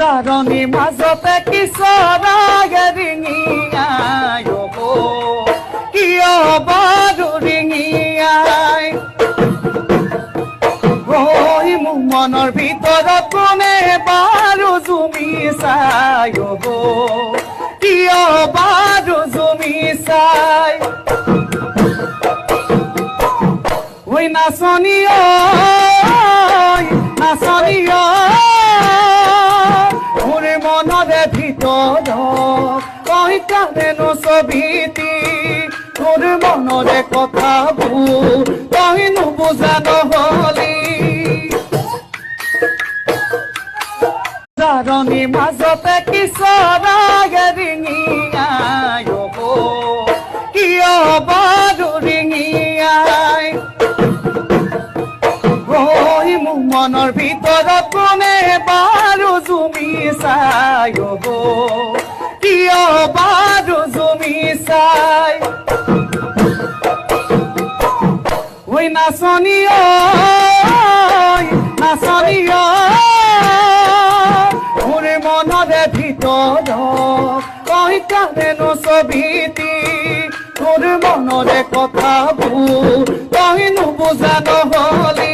জাৰণি মাজতে কিশোৰাগে ৰিঙিয়াই কিয় বাৰু ৰিঙিয়াই মোৰ মনৰ ভিতৰত কোনে বাৰু জুমি চাই কিয় বাৰু জুমি চাই ঐ নাচনী নাচনী মোৰ মনৰে ভিতৰত তই কানেনো ছবিটি তোৰ মনৰে কথাবোৰ তই নুবুজা নহলি জাৰণি মাজতে কিশোৰাগে ৰিঙিয়াই কিয় বাৰু ৰিঙিয়াই মোৰ মনৰ ভিতৰত কোনে বাৰু জুমি চাই কিয় বাৰু জুমি চাই ঐ নাচনী নাচনী মোৰ মনৰে ভিতৰত তই কানেনো ছবিটি তোৰ মনৰে কথাবোৰ তই নুবুজা নহলি